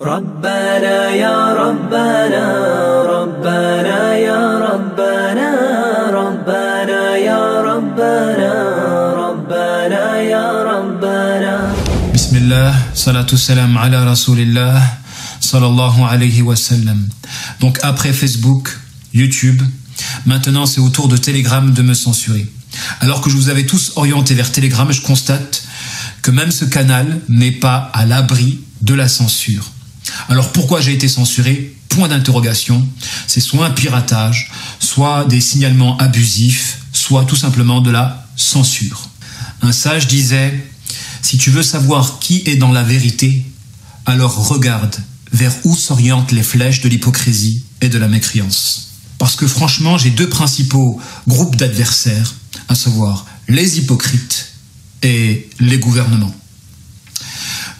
ربنا يا ربنا ربنا يا ربنا ربنا يا ربنا ربنا يا ربنا بسم الله salatu salam ala rasulillah sallallahu alayhi wa sallam. Donc après Facebook, YouTube, maintenant c'est au tour de Telegram de me censurer. Alors que je vous avais tous orienté vers Telegram, je constate que même ce canal n'est pas à l'abri de la censure. Alors pourquoi j'ai été censuré? Point d'interrogation. C'est soit un piratage, soit des signalements abusifs, soit tout simplement de la censure. Un sage disait: si tu veux savoir qui est dans la vérité, alors regarde vers où s'orientent les flèches de l'hypocrisie et de la mécréance. Parce que franchement, j'ai deux principaux groupes d'adversaires, à savoir les hypocrites et les gouvernements.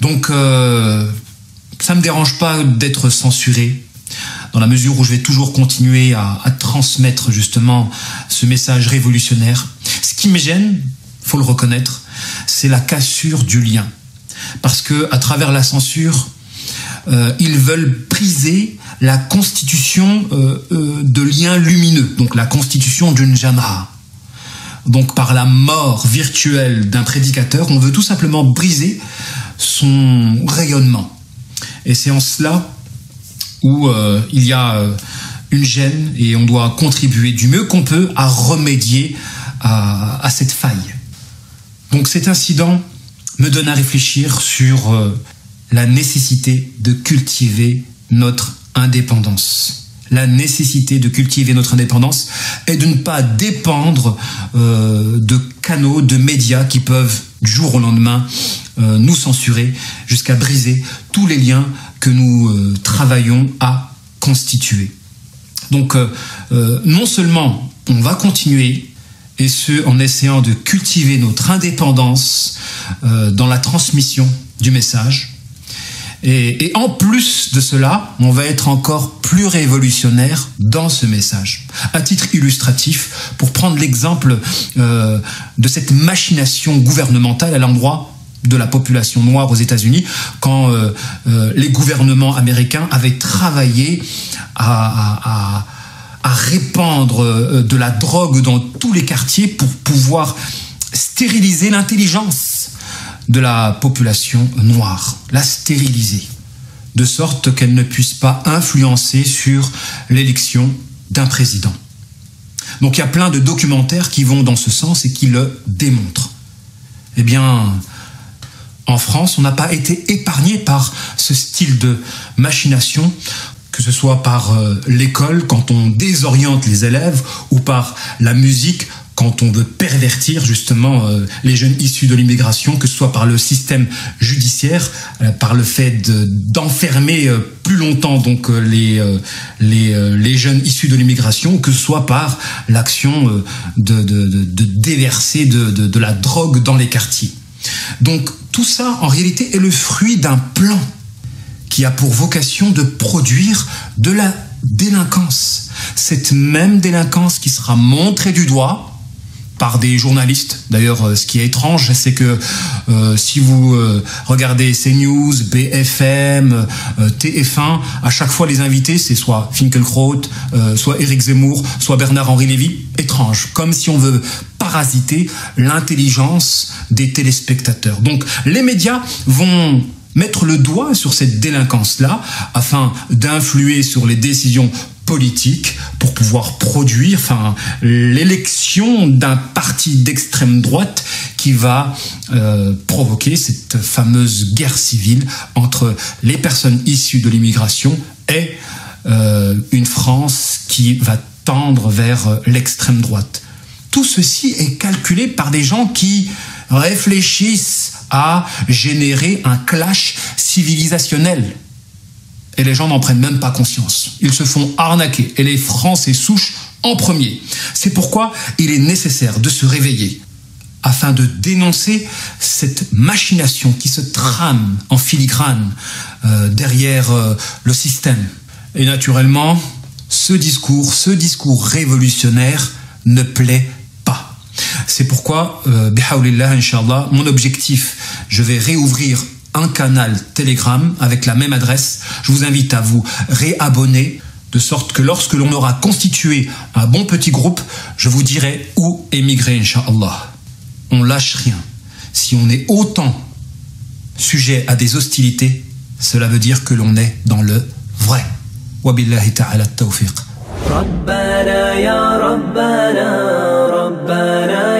Donc, ça ne me dérange pas d'être censuré, dans la mesure où je vais toujours continuer à transmettre justement ce message révolutionnaire. Ce qui me gêne, faut le reconnaître, c'est la cassure du lien. Parce que à travers la censure, ils veulent briser la constitution de liens lumineux, donc la constitution d'une Jama'a. Donc par la mort virtuelle d'un prédicateur, on veut tout simplement briser son rayonnement. Et c'est en cela où il y a une gêne et on doit contribuer du mieux qu'on peut à remédier à cette faille. Donc cet incident me donne à réfléchir sur la nécessité de cultiver notre indépendance. La nécessité de cultiver notre indépendance et de ne pas dépendre de canaux, de médias qui peuvent du jour au lendemain nous censurer jusqu'à briser tous les liens que nous travaillons à constituer. Donc non seulement on va continuer, et ce en essayant de cultiver notre indépendance dans la transmission du message, et en plus de cela, on va être encore plus révolutionnaire dans ce message. À titre illustratif, pour prendre l'exemple de cette machination gouvernementale à l'endroit de la population noire aux États-Unis, quand les gouvernements américains avaient travaillé à répandre de la drogue dans tous les quartiers pour pouvoir stériliser l'intelligence de la population noire, la stériliser, de sorte qu'elle ne puisse pas influencer sur l'élection d'un président. Donc il y a plein de documentaires qui vont dans ce sens et qui le démontrent. Eh bien, en France, on n'a pas été épargné par ce style de machination, que ce soit par l'école, quand on désoriente les élèves, ou par la musique, quand on veut pervertir justement les jeunes issus de l'immigration, que ce soit par le système judiciaire, par le fait d'enfermer plus longtemps donc les jeunes issus de l'immigration, ou que ce soit par l'action de déverser de la drogue dans les quartiers. Donc tout ça en réalité est le fruit d'un plan qui a pour vocation de produire de la délinquance. Cette même délinquance qui sera montrée du doigt par des journalistes. D'ailleurs, ce qui est étrange, c'est que si vous regardez CNews, BFM, TF1, à chaque fois les invités, c'est soit Finkielkraut, soit Éric Zemmour, soit Bernard-Henri Lévy. Étrange, comme si on veut parasiter l'intelligence des téléspectateurs. Donc les médias vont mettre le doigt sur cette délinquance-là afin d'influer sur les décisions politiques pour pouvoir produire l'élection d'un parti d'extrême droite qui va provoquer cette fameuse guerre civile entre les personnes issues de l'immigration et une France qui va tendre vers l'extrême droite. Tout ceci est calculé par des gens qui réfléchissent à générer un clash civilisationnel. Et les gens n'en prennent même pas conscience. Ils se font arnaquer, et les Français souches en premier. C'est pourquoi il est nécessaire de se réveiller afin de dénoncer cette machination qui se trame en filigrane derrière le système. Et naturellement, ce discours révolutionnaire ne plaît pas. C'est pourquoi, bihaoulillah, Inch'Allah, mon objectif, je vais réouvrir un canal Telegram avec la même adresse. Je vous invite à vous réabonner, de sorte que lorsque l'on aura constitué un bon petit groupe, je vous dirai où émigrer, Inch'Allah. On lâche rien. Si on est autant sujet à des hostilités, cela veut dire que l'on est dans le vrai. Wabillahi ta'ala at-tawfiq. ربنا يا ربنا ربنا